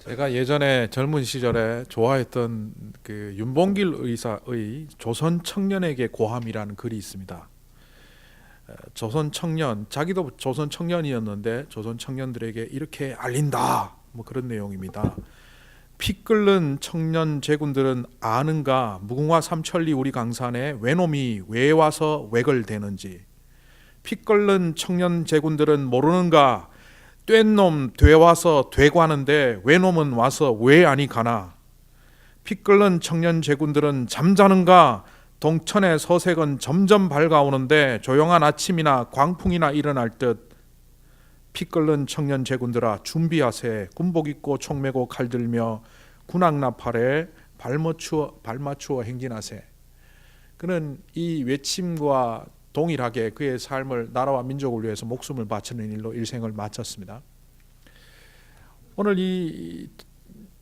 제가 예전에 젊은 시절에 좋아했던 그 윤봉길 의사의 조선 청년에게 고함이라는 글이 있습니다. 조선 청년, 자기도 조선 청년이었는데 조선 청년들에게 이렇게 알린다. 뭐 그런 내용입니다. 피 끓는 청년 제군들은 아는가 무궁화 삼천리 우리 강산에 외놈이 왜 와서 왜걸 대는지. 피 끓는 청년 제군들은 모르는가 뗀놈 되와서 되과는데 외놈은 와서 왜 아니 가나. 피 끓는 청년 제군들은 잠자는가 동천의 서색은 점점 밝아오는데 조용한 아침이나 광풍이나 일어날 듯. 피 끓는 청년 제군들아 준비하세. 군복 입고 총 메고 칼 들며 군악나팔에 발맞추어 행진하세. 그는 이 외침과 동일하게 그의 삶을 나라와 민족을 위해서 목숨을 바치는 일로 일생을 마쳤습니다. 오늘 이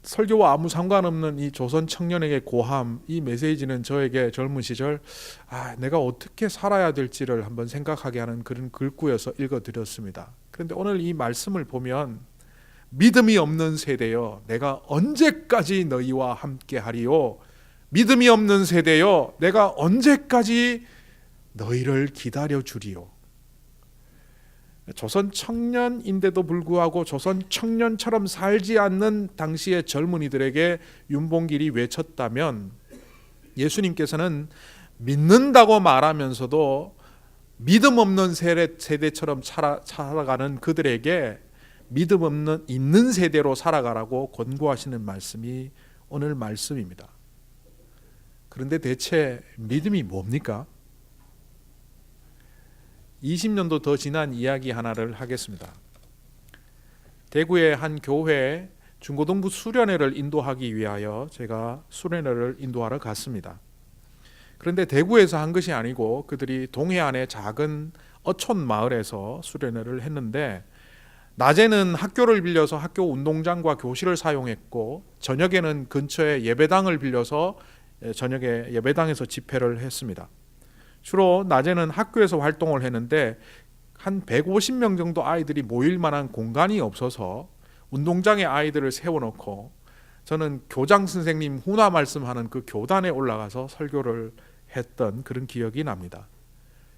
설교와 아무 상관없는 이 조선 청년에게 고함, 이 메시지는 저에게 젊은 시절 내가 어떻게 살아야 될지를 한번 생각하게 하는 그런 글구여서 읽어드렸습니다. 그런데 오늘 이 말씀을 보면 믿음이 없는 세대여 내가 언제까지 너희와 함께 하리요. 믿음이 없는 세대여 내가 언제까지 너희를 기다려 주리요. 조선 청년인데도 불구하고 조선 청년처럼 살지 않는 당시의 젊은이들에게 윤봉길이 외쳤다면 예수님께서는 믿는다고 말하면서도 믿음 없는 세대처럼 살아가는 그들에게 믿음 없는 있는 세대로 살아가라고 권고하시는 말씀이 오늘 말씀입니다. 그런데 대체 믿음이 뭡니까? 20년도 더 지난 이야기 하나를 하겠습니다. 대구의 한 교회에 중고등부 수련회를 인도하기 위하여 제가 수련회를 인도하러 갔습니다. 그런데 대구에서 한 것이 아니고 그들이 동해안의 작은 어촌 마을에서 수련회를 했는데 낮에는 학교를 빌려서 학교 운동장과 교실을 사용했고 저녁에는 근처에 예배당을 빌려서 저녁에 예배당에서 집회를 했습니다. 주로 낮에는 학교에서 활동을 했는데 한 150명 정도 아이들이 모일 만한 공간이 없어서 운동장에 아이들을 세워놓고 저는 교장 선생님 훈화 말씀하는 그 교단에 올라가서 설교를 했던 그런 기억이 납니다.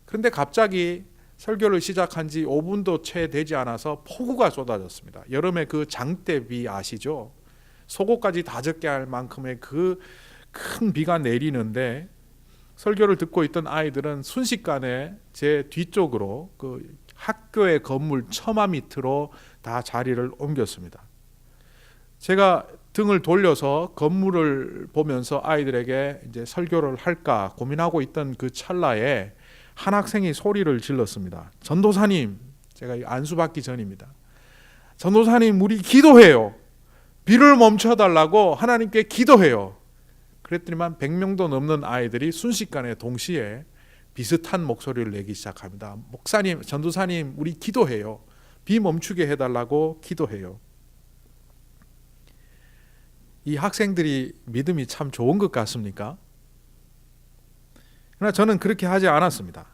그런데 갑자기 설교를 시작한 지 5분도 채 되지 않아서 폭우가 쏟아졌습니다. 여름에 그 장대비 아시죠? 속옷까지 다 젖게 할 만큼의 그 큰 비가 내리는데 설교를 듣고 있던 아이들은 순식간에 제 뒤쪽으로 그 학교의 건물 처마 밑으로 다 자리를 옮겼습니다. 제가 등을 돌려서 건물을 보면서 아이들에게 이제 설교를 할까 고민하고 있던 그 찰나에 한 학생이 소리를 질렀습니다. 전도사님, 제가 안수받기 전입니다. 전도사님, 우리 기도해요. 비를 멈춰달라고 하나님께 기도해요. 그랬더니만 100명도 넘는 아이들이 순식간에 동시에 비슷한 목소리를 내기 시작합니다. 목사님, 전도사님, 우리 기도해요. 비 멈추게 해달라고 기도해요. 이 학생들이 믿음이 참 좋은 것 같습니까? 그러나 저는 그렇게 하지 않았습니다.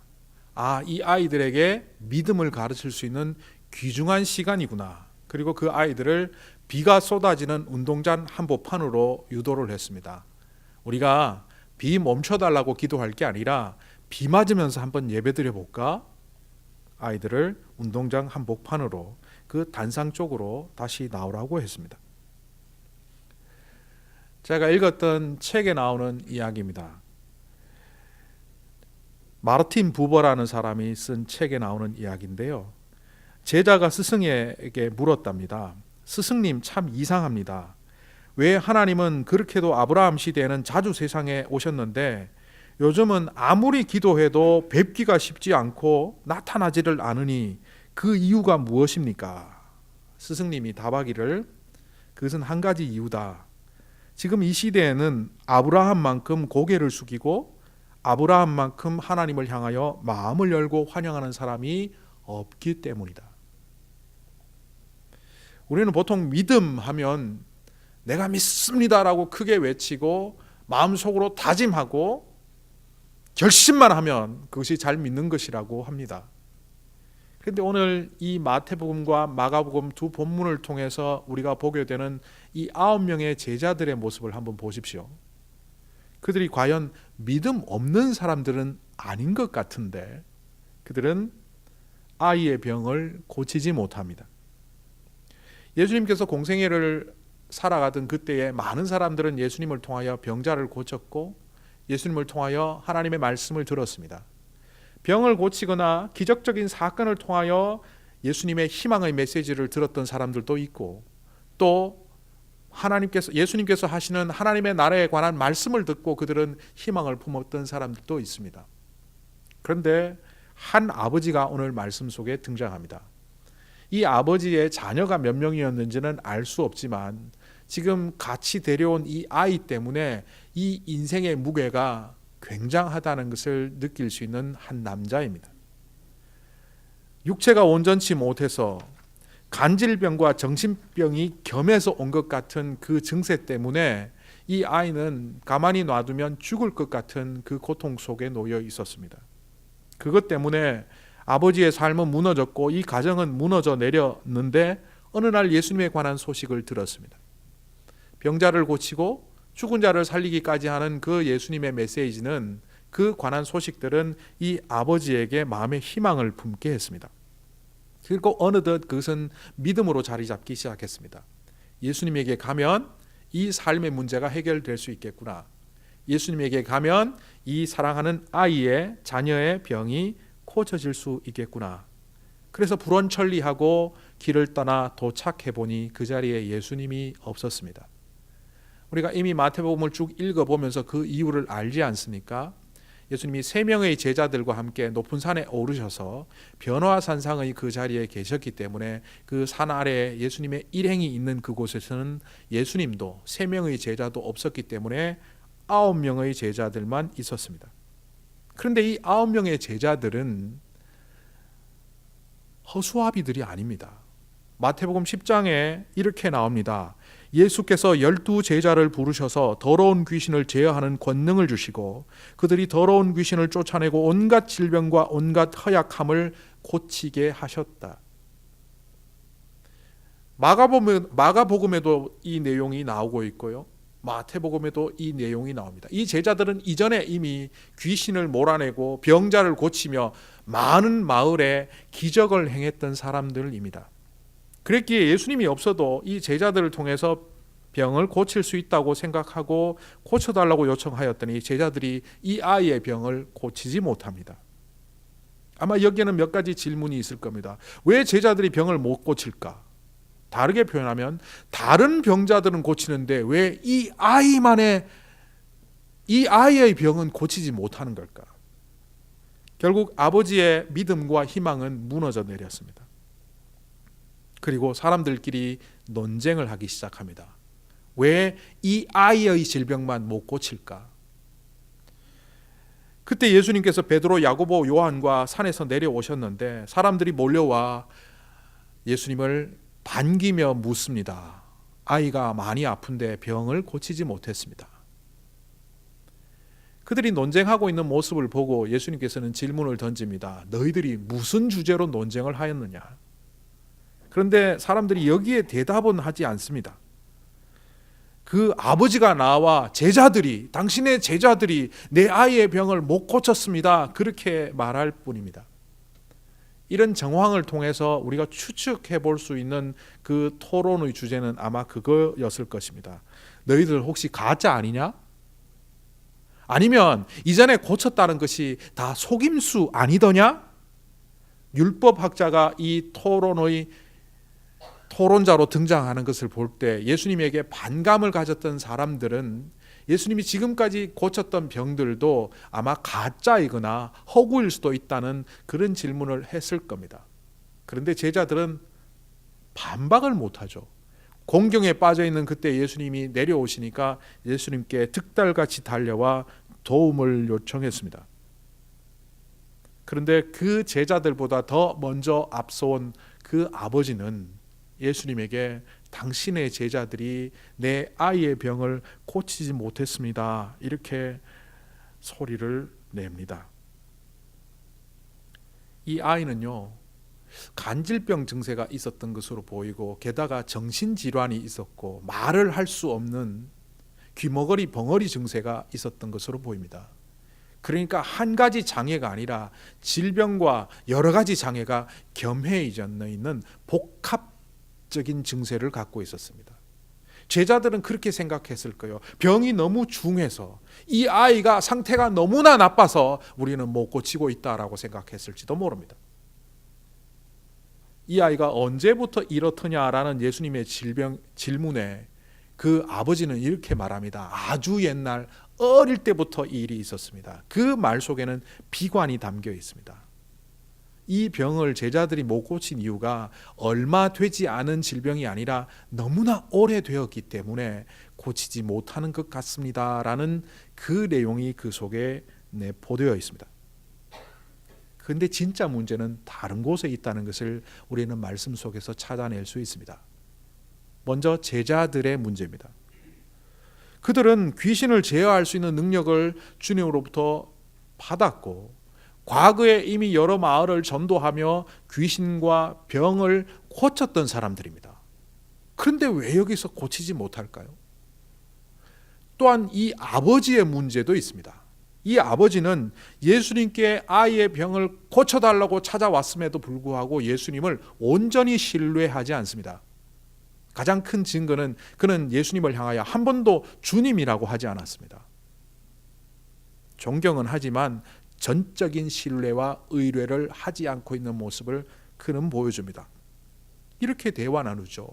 이 아이들에게 믿음을 가르칠 수 있는 귀중한 시간이구나. 그리고 그 아이들을 비가 쏟아지는 운동장 한복판으로 유도를 했습니다. 우리가 비 멈춰달라고 기도할 게 아니라 비 맞으면서 한번 예배드려 볼까? 아이들을 운동장 한복판으로 그 단상 쪽으로 다시 나오라고 했습니다. 제가 읽었던 책에 나오는 이야기입니다. 마르틴 부버라는 사람이 쓴 책에 나오는 이야기인데요. 제자가 스승에게 물었답니다. 스승님, 참 이상합니다. 왜 하나님은 그렇게도 아브라함 시대에는 자주 세상에 오셨는데 요즘은 아무리 기도해도 뵙기가 쉽지 않고 나타나지를 않으니 그 이유가 무엇입니까? 스승님이 답하기를 그것은 한 가지 이유다. 지금 이 시대에는 아브라함만큼 고개를 숙이고 아브라함만큼 하나님을 향하여 마음을 열고 환영하는 사람이 없기 때문이다. 우리는 보통 믿음 하면 내가 믿습니다라고 크게 외치고 마음속으로 다짐하고 결심만 하면 그것이 잘 믿는 것이라고 합니다. 그런데 오늘 이 마태복음과 마가복음 두 본문을 통해서 우리가 보게 되는 이 9명의 제자들의 모습을 한번 보십시오. 그들이 과연 믿음 없는 사람들은 아닌 것 같은데 그들은 아이의 병을 고치지 못합니다. 예수님께서 공생애를 살아가던 그때에 많은 사람들은 예수님을 통하여 병자를 고쳤고 예수님을 통하여 하나님의 말씀을 들었습니다. 병을 고치거나 기적적인 사건을 통하여 예수님의 희망의 메시지를 들었던 사람들도 있고 또 예수님께서 하시는 하나님의 나라에 관한 말씀을 듣고 그들은 희망을 품었던 사람들도 있습니다. 그런데 한 아버지가 오늘 말씀 속에 등장합니다. 이 아버지의 자녀가 몇 명이었는지는 알 수 없지만 지금 같이 데려온 이 아이 때문에 이 인생의 무게가 굉장하다는 것을 느낄 수 있는 한 남자입니다. 육체가 온전치 못해서 간질병과 정신병이 겸해서 온 것 같은 그 증세 때문에 이 아이는 가만히 놔두면 죽을 것 같은 그 고통 속에 놓여 있었습니다. 그것 때문에 아버지의 삶은 무너졌고 이 가정은 무너져 내렸는데 어느 날 예수님에 관한 소식을 들었습니다. 병자를 고치고 죽은 자를 살리기까지 하는 그 예수님의 메시지는 그 관한 소식들은 이 아버지에게 마음의 희망을 품게 했습니다. 그리고 어느덧 그것은 믿음으로 자리 잡기 시작했습니다. 예수님에게 가면 이 삶의 문제가 해결될 수 있겠구나. 예수님에게 가면 이 사랑하는 아이의 자녀의 병이 고쳐질 수 있겠구나. 그래서 불원천리하고 길을 떠나 도착해 보니 그 자리에 예수님이 없었습니다. 우리가 이미 마태복음을 쭉 읽어보면서 그 이유를 알지 않습니까? 예수님이 3명의 제자들과 함께 높은 산에 오르셔서 변화산상의 그 자리에 계셨기 때문에 그 산 아래에 예수님의 일행이 있는 그곳에서는 예수님도 3명의 제자도 없었기 때문에 9명의 제자들만 있었습니다. 그런데 이 9명의 제자들은 허수아비들이 아닙니다. 마태복음 10장에 이렇게 나옵니다. 예수께서 12 제자를 부르셔서 더러운 귀신을 제어하는 권능을 주시고 그들이 더러운 귀신을 쫓아내고 온갖 질병과 온갖 허약함을 고치게 하셨다. 마가복음에도 이 내용이 나오고 있고요. 마태복음에도 이 내용이 나옵니다. 이 제자들은 이전에 이미 귀신을 몰아내고 병자를 고치며 많은 마을에 기적을 행했던 사람들입니다. 그랬기에 예수님이 없어도 이 제자들을 통해서 병을 고칠 수 있다고 생각하고 고쳐달라고 요청하였더니 제자들이 이 아이의 병을 고치지 못합니다. 아마 여기에는 몇 가지 질문이 있을 겁니다. 왜 제자들이 병을 못 고칠까? 다르게 표현하면 다른 병자들은 고치는데 왜 이 아이의 병은 고치지 못하는 걸까? 결국 아버지의 믿음과 희망은 무너져 내렸습니다. 그리고 사람들끼리 논쟁을 하기 시작합니다. 왜 이 아이의 질병만 못 고칠까? 그때 예수님께서 베드로, 야고보, 요한과 산에서 내려오셨는데 사람들이 몰려와 예수님을 반기며 묻습니다. 아이가 많이 아픈데 병을 고치지 못했습니다. 그들이 논쟁하고 있는 모습을 보고 예수님께서는 질문을 던집니다. 너희들이 무슨 주제로 논쟁을 하였느냐? 그런데 사람들이 여기에 대답은 하지 않습니다. 그 아버지가 나와 당신의 제자들이 내 아이의 병을 못 고쳤습니다. 그렇게 말할 뿐입니다. 이런 정황을 통해서 우리가 추측해 볼 수 있는 그 토론의 주제는 아마 그거였을 것입니다. 너희들 혹시 가짜 아니냐? 아니면 이전에 고쳤다는 것이 다 속임수 아니더냐? 율법학자가 이 토론자로 등장하는 것을 볼 때 예수님에게 반감을 가졌던 사람들은 예수님이 지금까지 고쳤던 병들도 아마 가짜이거나 허구일 수도 있다는 그런 질문을 했을 겁니다. 그런데 제자들은 반박을 못하죠. 공경에 빠져있는 그때 예수님이 내려오시니까 예수님께 득달같이 달려와 도움을 요청했습니다. 그런데 그 제자들보다 더 먼저 앞서온 그 아버지는 예수님에게 당신의 제자들이 내 아이의 병을 고치지 못했습니다. 이렇게 소리를 냅니다. 이 아이는요, 간질병 증세가 있었던 것으로 보이고, 게다가 정신질환이 있었고 말을 할 수 없는 귀머거리 벙어리 증세가 있었던 것으로 보입니다. 그러니까 한 가지 장애가 아니라 질병과 여러 가지 장애가 겸해져 있는 복합적인 증세를 갖고 있었습니다. 제자들은 그렇게 생각했을 거예요. 병이 너무 중해서, 이 아이가 상태가 너무나 나빠서 우리는 못 고치고 있다라고 생각했을지도 모릅니다. 이 아이가 언제부터 이렇더냐라는 예수님의 질문에 그 아버지는 이렇게 말합니다. 아주 옛날 어릴 때부터 이 일이 있었습니다. 그 말 속에는 비관이 담겨 있습니다. 이 병을 제자들이 못 고친 이유가 얼마 되지 않은 질병이 아니라 너무나 오래되었기 때문에 고치지 못하는 것 같습니다 라는 그 내용이 그 속에 내포되어 있습니다. 그런데 진짜 문제는 다른 곳에 있다는 것을 우리는 말씀 속에서 찾아낼 수 있습니다. 먼저 제자들의 문제입니다. 그들은 귀신을 제어할 수 있는 능력을 주님으로부터 받았고, 과거에 이미 여러 마을을 전도하며 귀신과 병을 고쳤던 사람들입니다. 그런데 왜 여기서 고치지 못할까요? 또한 이 아버지의 문제도 있습니다. 이 아버지는 예수님께 아이의 병을 고쳐달라고 찾아왔음에도 불구하고 예수님을 온전히 신뢰하지 않습니다. 가장 큰 증거는 그는 예수님을 향하여 한 번도 주님이라고 하지 않았습니다. 존경은 하지만 전적인 신뢰와 의뢰를 하지 않고 있는 모습을 그는 보여줍니다. 이렇게 대화 나누죠.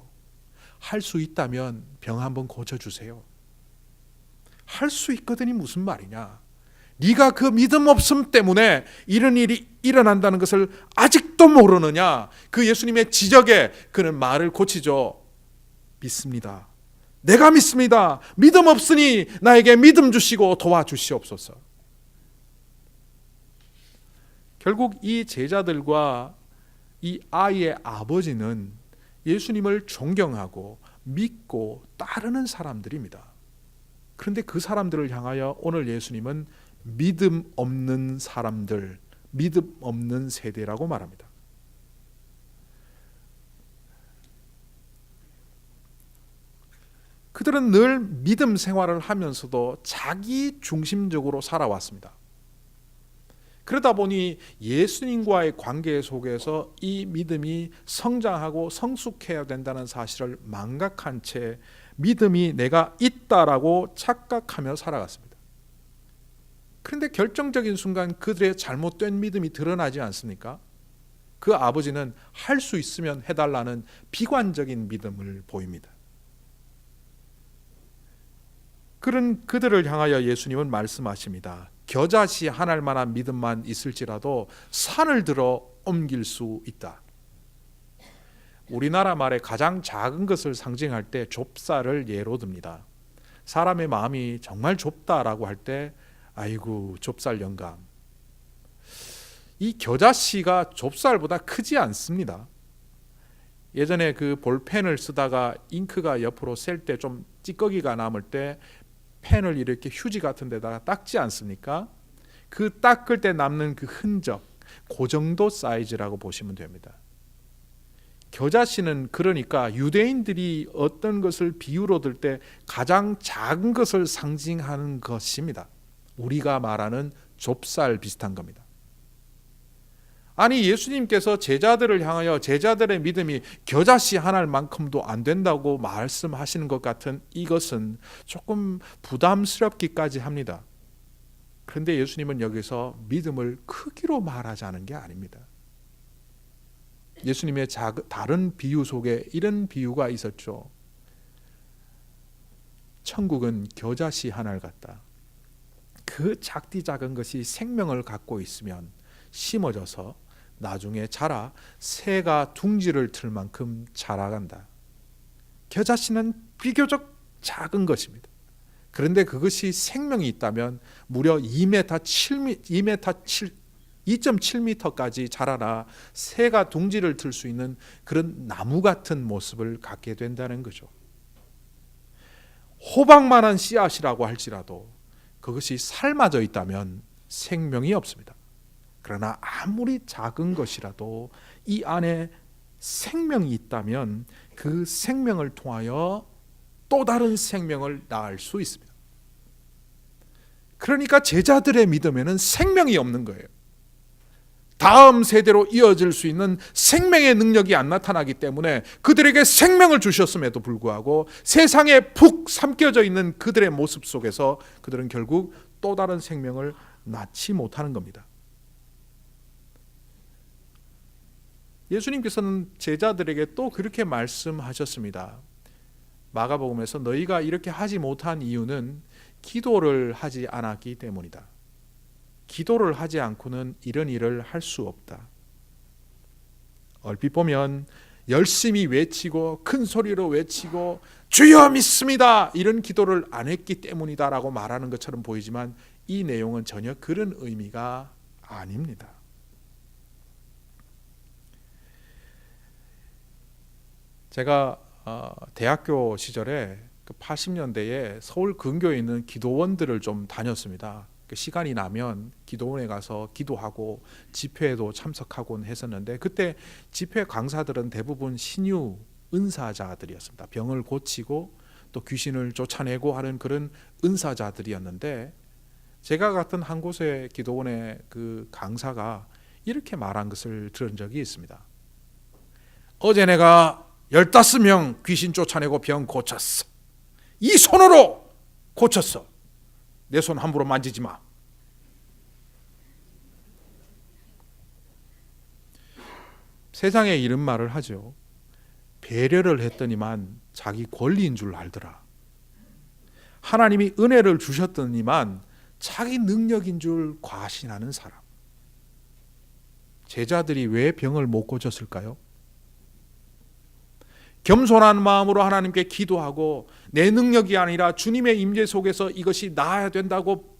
할 수 있다면 병 한번 고쳐주세요. 할 수 있거든이 무슨 말이냐? 네가 그 믿음 없음 때문에 이런 일이 일어난다는 것을 아직도 모르느냐? 그 예수님의 지적에 그는 말을 고치죠. 믿습니다. 내가 믿습니다. 믿음 없으니 나에게 믿음 주시고 도와주시옵소서. 결국 이 제자들과 이 아이의 아버지는 예수님을 존경하고 믿고 따르는 사람들입니다. 그런데 그 사람들을 향하여 오늘 예수님은 믿음 없는 사람들, 믿음 없는 세대라고 말합니다. 그들은 늘 믿음 생활을 하면서도 자기 중심적으로 살아왔습니다. 그러다 보니 예수님과의 관계 속에서 이 믿음이 성장하고 성숙해야 된다는 사실을 망각한 채 믿음이 내가 있다라고 착각하며 살아갔습니다. 그런데 결정적인 순간 그들의 잘못된 믿음이 드러나지 않습니까? 그 아버지는 할 수 있으면 해달라는 비관적인 믿음을 보입니다. 그런 그들을 향하여 예수님은 말씀하십니다. 겨자씨 하나일 만한 믿음만 있을지라도 산을 들어 옮길 수 있다. 우리나라 말에 가장 작은 것을 상징할 때 좁쌀을 예로 듭니다. 사람의 마음이 정말 좁다라고 할 때 아이고 좁쌀 영감. 이 겨자씨가 좁쌀보다 크지 않습니다. 예전에 그 볼펜을 쓰다가 잉크가 옆으로 셀 때 좀 찌꺼기가 남을 때 펜을 이렇게 휴지 같은 데다가 닦지 않습니까? 그 닦을 때 남는 그 흔적, 그 정도 사이즈라고 보시면 됩니다. 겨자씨는 그러니까 유대인들이 어떤 것을 비유로 들 때 가장 작은 것을 상징하는 것입니다. 우리가 말하는 좁쌀 비슷한 겁니다. 아니 예수님께서 제자들을 향하여 제자들의 믿음이 겨자씨 하나만큼도 안 된다고 말씀하시는 것 같은 이것은 조금 부담스럽기까지 합니다. 그런데 예수님은 여기서 믿음을 크기로 말하자는 게 아닙니다. 예수님의 다른 비유 속에 이런 비유가 있었죠. 천국은 겨자씨 하나를 같다. 그 작디 작은 것이 생명을 갖고 있으면 심어져서 나중에 자라 새가 둥지를 틀 만큼 자라간다. 겨자씨는 비교적 작은 것입니다. 그런데 그것이 생명이 있다면 무려 2.7m까지 자라나 새가 둥지를 틀 수 있는 그런 나무 같은 모습을 갖게 된다는 거죠. 호박만한 씨앗이라고 할지라도 그것이 삶아져 있다면 생명이 없습니다. 그러나 아무리 작은 것이라도 이 안에 생명이 있다면 그 생명을 통하여 또 다른 생명을 낳을 수 있습니다. 그러니까 제자들의 믿음에는 생명이 없는 거예요. 다음 세대로 이어질 수 있는 생명의 능력이 안 나타나기 때문에 그들에게 생명을 주셨음에도 불구하고 세상에 푹 삼켜져 있는 그들의 모습 속에서 그들은 결국 또 다른 생명을 낳지 못하는 겁니다. 예수님께서는 제자들에게 또 그렇게 말씀하셨습니다. 마가복음에서 너희가 이렇게 하지 못한 이유는 기도를 하지 않았기 때문이다. 기도를 하지 않고는 이런 일을 할 수 없다. 얼핏 보면 열심히 외치고 큰 소리로 외치고 주여 믿습니다 이런 기도를 안 했기 때문이다 라고 말하는 것처럼 보이지만 이 내용은 전혀 그런 의미가 아닙니다. 제가 대학교 시절에 80년대에 서울 근교에 있는 기도원들을 좀 다녔습니다. 시간이 나면 기도원에 가서 기도하고 집회에도 참석하곤 했었는데 그때 집회 강사들은 대부분 신유 은사자들이었습니다. 병을 고치고 또 귀신을 쫓아내고 하는 그런 은사자들이었는데 제가 갔던 한 곳의 기도원의 그 강사가 이렇게 말한 것을 들은 적이 있습니다. 어제 내가 15명 귀신 쫓아내고 병 고쳤어. 이 손으로 고쳤어. 내 손 함부로 만지지 마. 세상에 이런 말을 하죠. 배려를 했더니만 자기 권리인 줄 알더라. 하나님이 은혜를 주셨더니만 자기 능력인 줄 과신하는 사람. 제자들이 왜 병을 못 고쳤을까요? 겸손한 마음으로 하나님께 기도하고 내 능력이 아니라 주님의 임재 속에서 이것이 나아야 된다고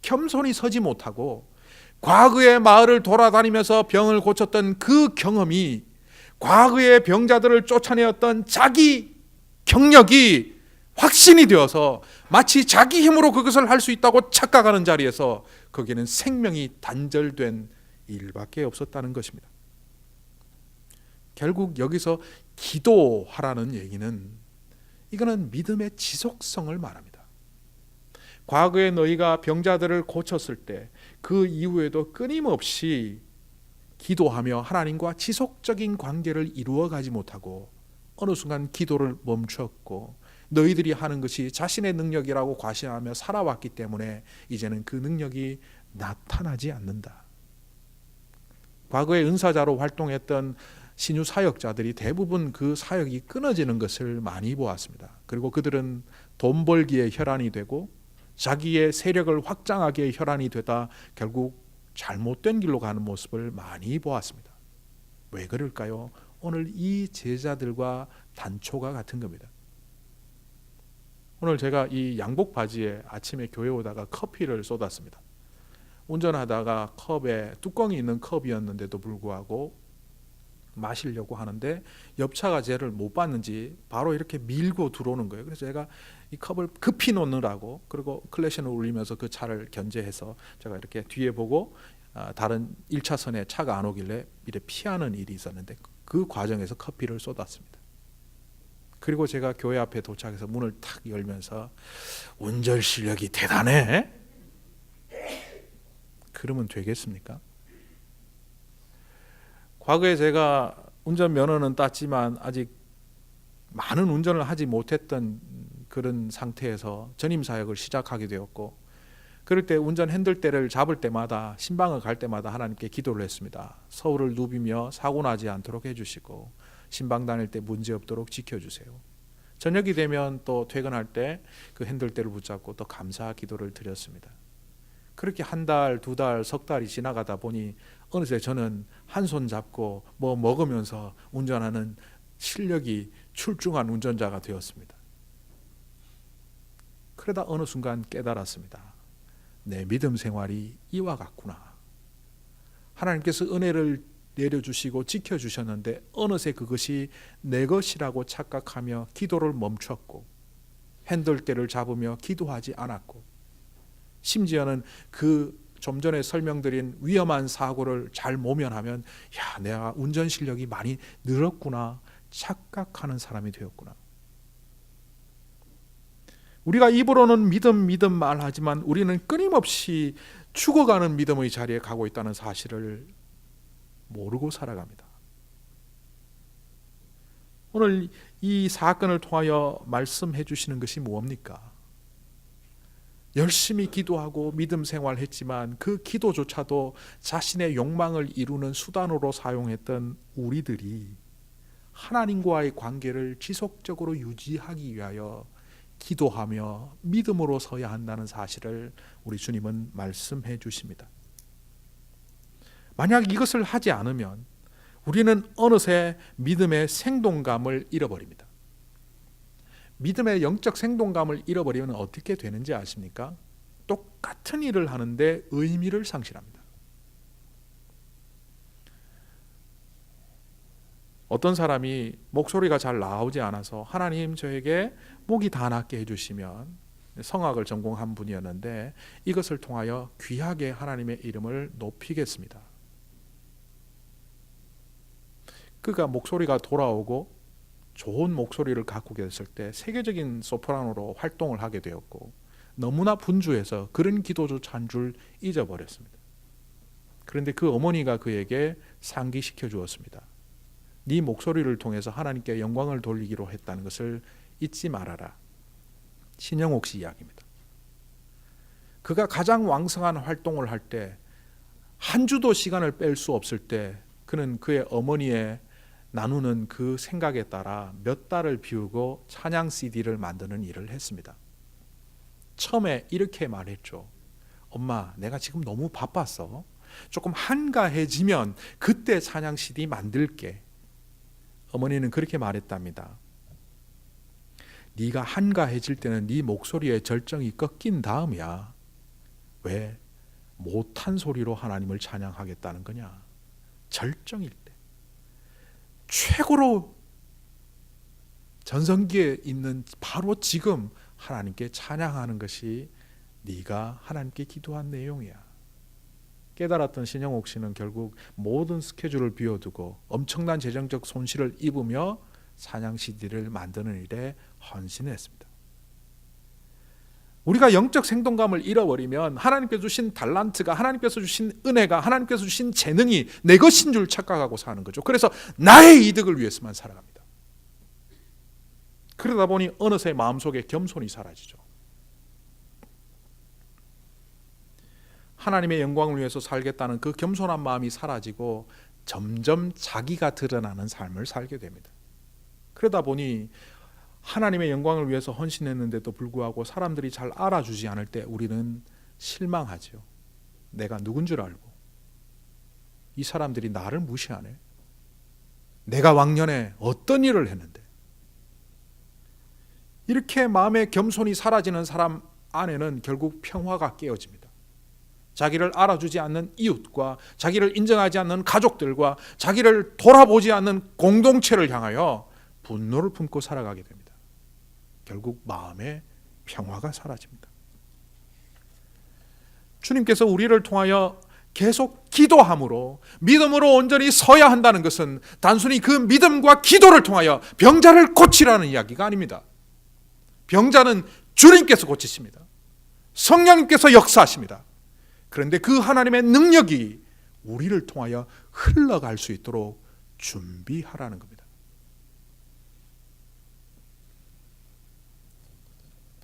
겸손히 서지 못하고 과거의 마을을 돌아다니면서 병을 고쳤던 그 경험이 과거의 병자들을 쫓아내었던 자기 경력이 확신이 되어서 마치 자기 힘으로 그것을 할 수 있다고 착각하는 자리에서 거기에는 생명이 단절된 일밖에 없었다는 것입니다. 결국 여기서 기도하라는 얘기는 이거는 믿음의 지속성을 말합니다. 과거에 너희가 병자들을 고쳤을 때 그 이후에도 끊임없이 기도하며 하나님과 지속적인 관계를 이루어가지 못하고 어느 순간 기도를 멈췄고 너희들이 하는 것이 자신의 능력이라고 과시하며 살아왔기 때문에 이제는 그 능력이 나타나지 않는다. 과거에 은사자로 활동했던 신유 사역자들이 대부분 그 사역이 끊어지는 것을 많이 보았습니다. 그리고 그들은 돈 벌기에 혈안이 되고 자기의 세력을 확장하기에 혈안이 되다 결국 잘못된 길로 가는 모습을 많이 보았습니다. 왜 그럴까요? 오늘 이 제자들과 단초가 같은 겁니다. 오늘 제가 이 양복 바지에 아침에 교회 오다가 커피를 쏟았습니다. 운전하다가 컵에 뚜껑이 있는 컵이었는데도 불구하고 마시려고 하는데 옆차가 쟤를 못 봤는지 바로 이렇게 밀고 들어오는 거예요. 그래서 제가 이 컵을 급히 놓느라고 그리고 클래션을 울리면서 그 차를 견제해서 제가 이렇게 뒤에 보고 다른 1차선에 차가 안 오길래 이렇게 피하는 일이 있었는데 그 과정에서 커피를 쏟았습니다. 그리고 제가 교회 앞에 도착해서 문을 탁 열면서 운전 실력이 대단해? 그러면 되겠습니까? 과거에 제가 운전면허는 땄지만 아직 많은 운전을 하지 못했던 그런 상태에서 전임사역을 시작하게 되었고 그럴 때 운전 핸들대를 잡을 때마다 신방을 갈 때마다 하나님께 기도를 했습니다. 서울을 누비며 사고 나지 않도록 해주시고 신방 다닐 때 문제 없도록 지켜주세요. 저녁이 되면 또 퇴근할 때 그 핸들대를 붙잡고 또 감사 기도를 드렸습니다. 그렇게 한 달, 두 달, 석 달이 지나가다 보니 어느새 저는 한 손 잡고 뭐 먹으면서 운전하는 실력이 출중한 운전자가 되었습니다. 그러다 어느 순간 깨달았습니다. 내 믿음 생활이 이와 같구나. 하나님께서 은혜를 내려주시고 지켜주셨는데 어느새 그것이 내 것이라고 착각하며 기도를 멈췄고 핸들대를 잡으며 기도하지 않았고 심지어는 그 좀 전에 설명드린 위험한 사고를 잘 모면하면 야, 내가 운전 실력이 많이 늘었구나 착각하는 사람이 되었구나. 우리가 입으로는 믿음 말하지만 우리는 끊임없이 죽어가는 믿음의 자리에 가고 있다는 사실을 모르고 살아갑니다. 오늘 이 사건을 통하여 말씀해 주시는 것이 무엇입니까? 열심히 기도하고 믿음 생활했지만 그 기도조차도 자신의 욕망을 이루는 수단으로 사용했던 우리들이 하나님과의 관계를 지속적으로 유지하기 위하여 기도하며 믿음으로 서야 한다는 사실을 우리 주님은 말씀해 주십니다. 만약 이것을 하지 않으면 우리는 어느새 믿음의 생동감을 잃어버립니다. 믿음의 영적 생동감을 잃어버리면 어떻게 되는지 아십니까? 똑같은 일을 하는데 의미를 상실합니다. 어떤 사람이 목소리가 잘 나오지 않아서 하나님 저에게 목이 다 낫게 해주시면, 성악을 전공한 분이었는데 이것을 통하여 귀하게 하나님의 이름을 높이겠습니다. 그가 목소리가 돌아오고 좋은 목소리를 갖고 계셨을 때 세계적인 소프라노로 활동을 하게 되었고 너무나 분주해서 그런 기도조차 한 줄 잊어버렸습니다. 그런데 그 어머니가 그에게 상기시켜 주었습니다. 네 목소리를 통해서 하나님께 영광을 돌리기로 했다는 것을 잊지 말아라. 신영옥 씨 이야기입니다. 그가 가장 왕성한 활동을 할 때 한 주도 시간을 뺄 수 없을 때 그는 그의 어머니의 나누는 그 생각에 따라 몇 달을 비우고 찬양 CD를 만드는 일을 했습니다. 처음에 이렇게 말했죠. 엄마, 내가 지금 너무 바빴어. 조금 한가해지면 그때 찬양 CD 만들게. 어머니는 그렇게 말했답니다. 네가 한가해질 때는 네 목소리의 절정이 꺾인 다음이야. 왜 못한 소리로 하나님을 찬양하겠다는 거냐? 절정일 때. 최고로 전성기에 있는 바로 지금 하나님께 찬양하는 것이 네가 하나님께 기도한 내용이야. 깨달았던 신영옥 씨는 결국 모든 스케줄을 비워두고 엄청난 재정적 손실을 입으며 찬양 CD를 만드는 일에 헌신했습니다. 우리가 영적 생동감을 잃어버리면 하나님께서 주신 달란트가, 하나님께서 주신 은혜가, 하나님께서 주신 재능이 내 것인 줄 착각하고 사는 거죠. 그래서 나의 이득을 위해서만 살아갑니다. 그러다 보니 어느새 마음속에 겸손이 사라지죠. 하나님의 영광을 위해서 살겠다는 그 겸손한 마음이 사라지고 점점 자기가 드러나는 삶을 살게 됩니다. 그러다 보니 하나님의 영광을 위해서 헌신했는데도 불구하고 사람들이 잘 알아주지 않을 때 우리는 실망하죠. 내가 누군 줄 알고 이 사람들이 나를 무시하네. 내가 왕년에 어떤 일을 했는데. 이렇게 마음의 겸손이 사라지는 사람 안에는 결국 평화가 깨어집니다. 자기를 알아주지 않는 이웃과 자기를 인정하지 않는 가족들과 자기를 돌아보지 않는 공동체를 향하여 분노를 품고 살아가게 됩니다. 결국 마음의 평화가 사라집니다. 주님께서 우리를 통하여 계속 기도함으로 믿음으로 온전히 서야 한다는 것은 단순히 그 믿음과 기도를 통하여 병자를 고치라는 이야기가 아닙니다. 병자는 주님께서 고치십니다. 성령님께서 역사하십니다. 그런데 그 하나님의 능력이 우리를 통하여 흘러갈 수 있도록 준비하라는 겁니다.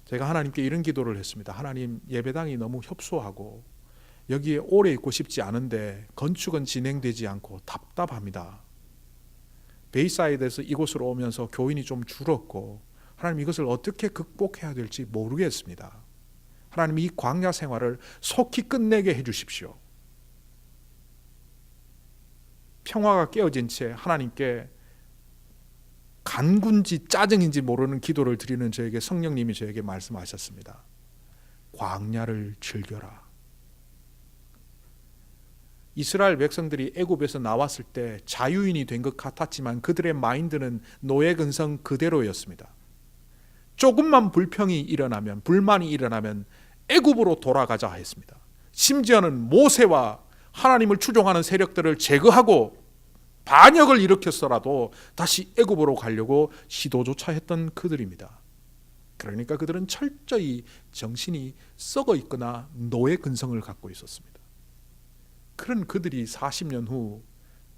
제가 하나님께 이런 기도를 했습니다. 하나님, 예배당이 너무 협소하고 여기에 오래 있고 싶지 않은데 건축은 진행되지 않고 답답합니다. 베이사이드에서 이곳으로 오면서 교인이 좀 줄었고 하나님, 이것을 어떻게 극복해야 될지 모르겠습니다. 하나님, 이 광야 생활을 속히 끝내게 해주십시오. 평화가 깨어진 채 하나님께 간군지 짜증인지 모르는 기도를 드리는 저에게 성령님이 저에게 말씀하셨습니다. 광야를 즐겨라. 이스라엘 백성들이 애굽에서 나왔을 때 자유인이 된 것 같았지만 그들의 마인드는 노예 근성 그대로였습니다. 조금만 불평이 일어나면, 불만이 일어나면 애굽으로 돌아가자 했습니다. 심지어는 모세와 하나님을 추종하는 세력들을 제거하고 반역을 일으켰어라도 다시 애굽으로 가려고 시도조차 했던 그들입니다. 그러니까 그들은 철저히 정신이 썩어 있거나 노예 근성을 갖고 있었습니다. 그런 그들이 40년 후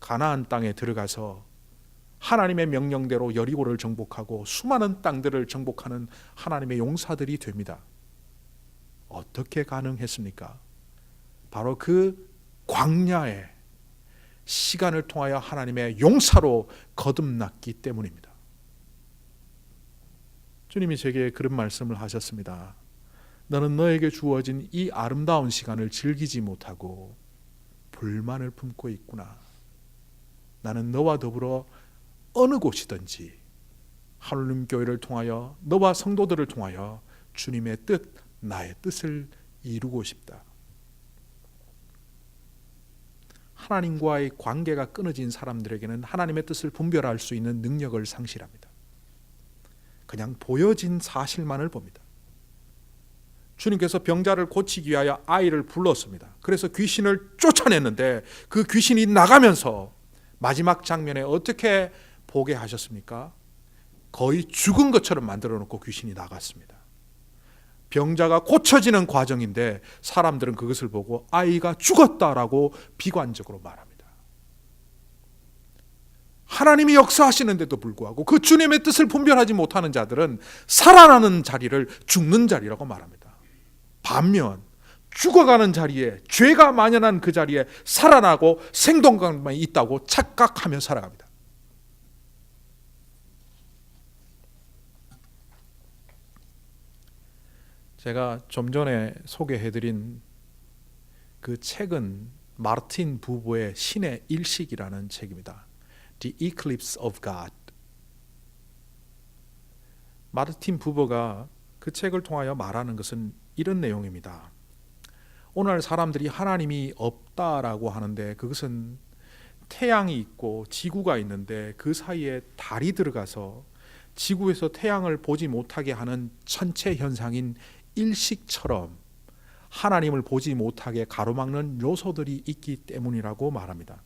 가나안 땅에 들어가서 하나님의 명령대로 여리고를 정복하고 수많은 땅들을 정복하는 하나님의 용사들이 됩니다. 어떻게 가능했습니까? 바로 그 광야에 시간을 통하여 하나님의 용사로 거듭났기 때문입니다. 주님이 제게 그런 말씀을 하셨습니다. 너는 너에게 주어진 이 아름다운 시간을 즐기지 못하고 불만을 품고 있구나. 나는 너와 더불어 어느 곳이든지 하늘님 교회를 통하여 너와 성도들을 통하여 주님의 뜻, 나의 뜻을 이루고 싶다. 하나님과의 관계가 끊어진 사람들에게는 하나님의 뜻을 분별할 수 있는 능력을 상실합니다. 그냥 보여진 사실만을 봅니다. 주님께서 병자를 고치기 위하여 아이를 불렀습니다. 그래서 귀신을 쫓아냈는데 그 귀신이 나가면서 마지막 장면에 어떻게 보게 하셨습니까? 거의 죽은 것처럼 만들어 놓고 귀신이 나갔습니다. 병자가 고쳐지는 과정인데 사람들은 그것을 보고 아이가 죽었다라고 비관적으로 말합니다. 하나님이 역사하시는데도 불구하고 그 주님의 뜻을 분별하지 못하는 자들은 살아나는 자리를 죽는 자리라고 말합니다. 반면 죽어가는 자리에, 죄가 만연한 그 자리에 살아나고 생동감만 있다고 착각하며 살아갑니다. 제가 좀 전에 소개해드린 그 책은 마르틴 부부의 신의 일식이라는 책입니다. The Eclipse of God. 마르틴 부부가 그 책을 통하여 말하는 것은 이런 내용입니다. 오늘 사람들이 하나님이 없다라고 하는데 그것은 태양이 있고 지구가 있는데 그 사이에 달이 들어가서 지구에서 태양을 보지 못하게 하는 천체 현상인 일식처럼 하나님을 보지 못하게 가로막는 요소들이 있기 때문이라고 말합니다.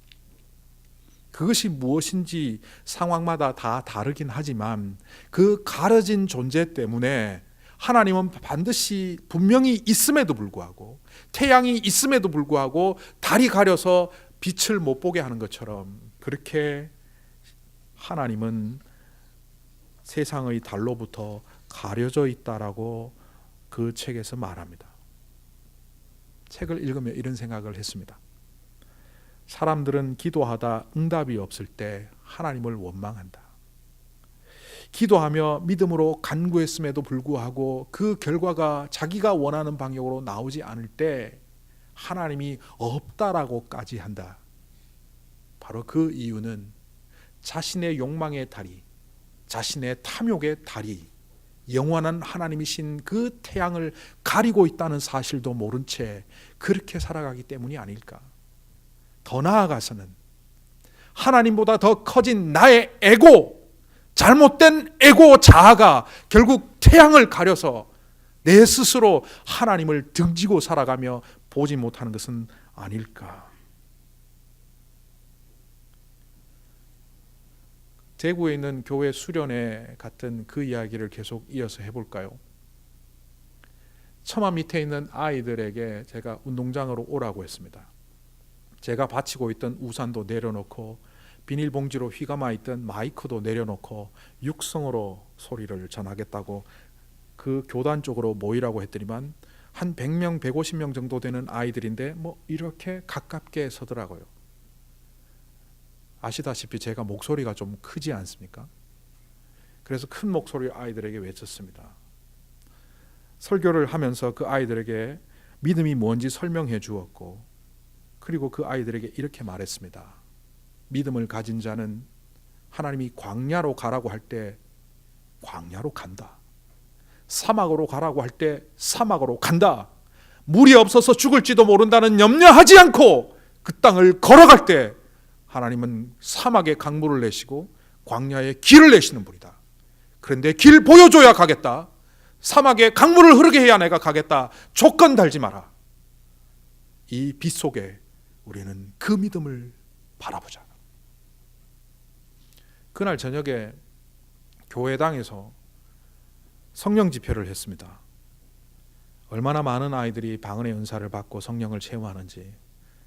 그것이 무엇인지 상황마다 다 다르긴 하지만 그 가려진 존재 때문에 하나님은 반드시 분명히 있음에도 불구하고 태양이 있음에도 불구하고 달이 가려서 빛을 못 보게 하는 것처럼 그렇게 하나님은 세상의 달로부터 가려져 있다라고 그 책에서 말합니다. 책을 읽으며 이런 생각을 했습니다. 사람들은 기도하다 응답이 없을 때 하나님을 원망한다. 기도하며 믿음으로 간구했음에도 불구하고 그 결과가 자기가 원하는 방향으로 나오지 않을 때 하나님이 없다라고까지 한다. 바로 그 이유는 자신의 욕망의 다리, 자신의 탐욕의 다리, 영원한 하나님이신 그 태양을 가리고 있다는 사실도 모른 채 그렇게 살아가기 때문이 아닐까. 더 나아가서는 하나님보다 더 커진 나의 에고, 잘못된 에고 자아가 결국 태양을 가려서 내 스스로 하나님을 등지고 살아가며 보지 못하는 것은 아닐까. 대구에 있는 교회 수련회 같은 그 이야기를 계속 이어서 해볼까요? 처마 밑에 있는 아이들에게 제가 운동장으로 오라고 했습니다. 제가 받치고 있던 우산도 내려놓고 비닐봉지로 휘감아 있던 마이크도 내려놓고 육성으로 소리를 전하겠다고 그 교단 쪽으로 모이라고 했더니만 한 100명, 150명 정도 되는 아이들인데 뭐 이렇게 가깝게 서더라고요. 아시다시피 제가 목소리가 좀 크지 않습니까? 그래서 큰 목소리로 아이들에게 외쳤습니다. 설교를 하면서 그 아이들에게 믿음이 뭔지 설명해 주었고 그리고 그 아이들에게 이렇게 말했습니다. 믿음을 가진 자는 하나님이 광야로 가라고 할 때 광야로 간다. 사막으로 가라고 할 때 사막으로 간다. 물이 없어서 죽을지도 모른다는 염려하지 않고 그 땅을 걸어갈 때 하나님은 사막에 강물을 내시고 광야에 길을 내시는 분이다. 그런데 길 보여줘야 가겠다. 사막에 강물을 흐르게 해야 내가 가겠다. 조건 달지 마라. 이 빛 속에 우리는 그 믿음을 바라보자. 그날 저녁에 교회당에서 성령 집회를 했습니다. 얼마나 많은 아이들이 방언의 은사를 받고 성령을 체험하는지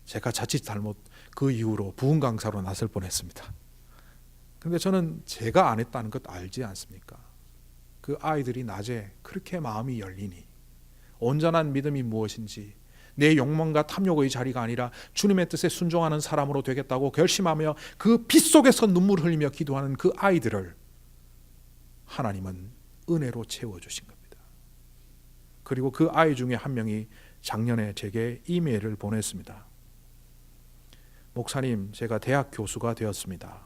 제가 자칫 잘못 그 이후로 부흥 강사로 나설 뻔했습니다. 그런데 저는 제가 안 했다는 것 알지 않습니까? 그 아이들이 낮에 그렇게 마음이 열리니 온전한 믿음이 무엇인지, 내 욕망과 탐욕의 자리가 아니라 주님의 뜻에 순종하는 사람으로 되겠다고 결심하며 그 빛 속에서 눈물 흘리며 기도하는 그 아이들을 하나님은 은혜로 채워주신 겁니다. 그리고 그 아이 중에 한 명이 작년에 제게 이메일을 보냈습니다. 목사님, 제가 대학 교수가 되었습니다.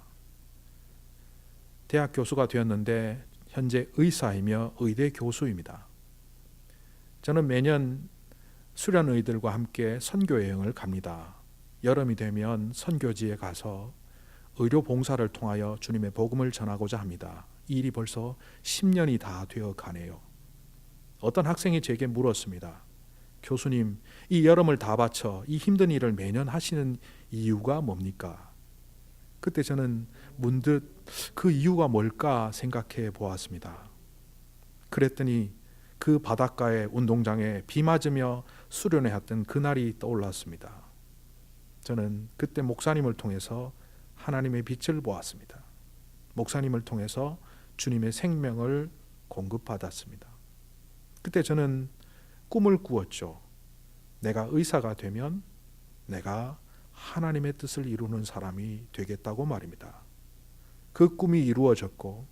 대학 교수가 되었는데 현재 의사이며 의대 교수입니다. 저는 매년 수련의들과 함께 선교 여행을 갑니다. 여름이 되면 선교지에 가서 의료 봉사를 통하여 주님의 복음을 전하고자 합니다. 이 일이 벌써 10년이 다 되어 가네요. 어떤 학생이 제게 물었습니다. 교수님, 이 여름을 다 바쳐 이 힘든 일을 매년 하시는 이유가 뭡니까? 그때 저는 문득 그 이유가 뭘까 생각해 보았습니다. 그랬더니 그 바닷가의 운동장에 비 맞으며 수련회했던 그날이 떠올랐습니다. 저는 그때 목사님을 통해서 하나님의 빛을 보았습니다. 목사님을 통해서 주님의 생명을 공급받았습니다. 그때 저는 꿈을 꾸었죠. 내가 의사가 되면 내가 하나님의 뜻을 이루는 사람이 되겠다고 말입니다. 그 꿈이 이루어졌고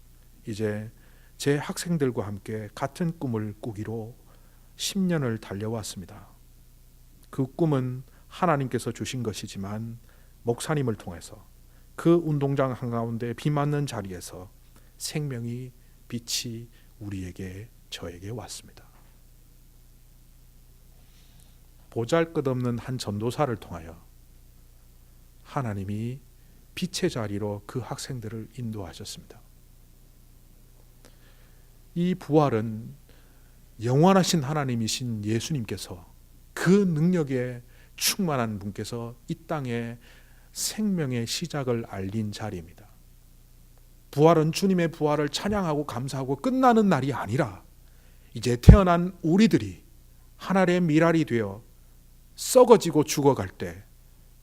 이제 제 학생들과 함께 같은 꿈을 꾸기로 10년을 달려왔습니다. 그 꿈은 하나님께서 주신 것이지만 목사님을 통해서 그 운동장 한가운데 비 맞는 자리에서 생명이 빛이 우리에게 저에게 왔습니다. 보잘것없는 한 전도사를 통하여 하나님이 빛의 자리로 그 학생들을 인도하셨습니다. 이 부활은 영원하신 하나님이신 예수님께서 그 능력에 충만한 분께서 이 땅에 생명의 시작을 알린 자리입니다. 부활은 주님의 부활을 찬양하고 감사하고 끝나는 날이 아니라 이제 태어난 우리들이 하늘의 미랄이 되어 썩어지고 죽어갈 때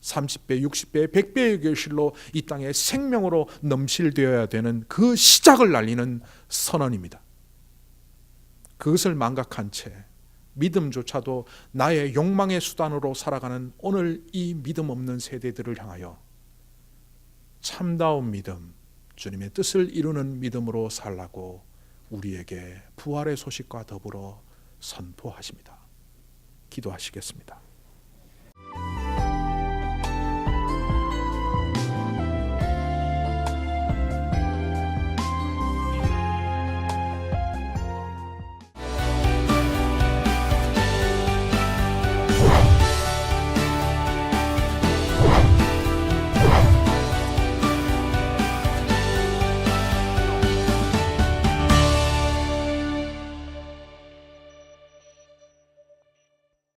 30배, 60배, 100배의 결실로 이 땅에 생명으로 넘실되어야 되는 그 시작을 알리는 선언입니다. 그것을 망각한 채 믿음조차도 나의 욕망의 수단으로 살아가는 오늘 이 믿음 없는 세대들을 향하여 참다운 믿음, 주님의 뜻을 이루는 믿음으로 살라고 우리에게 부활의 소식과 더불어 선포하십니다. 기도하시겠습니다.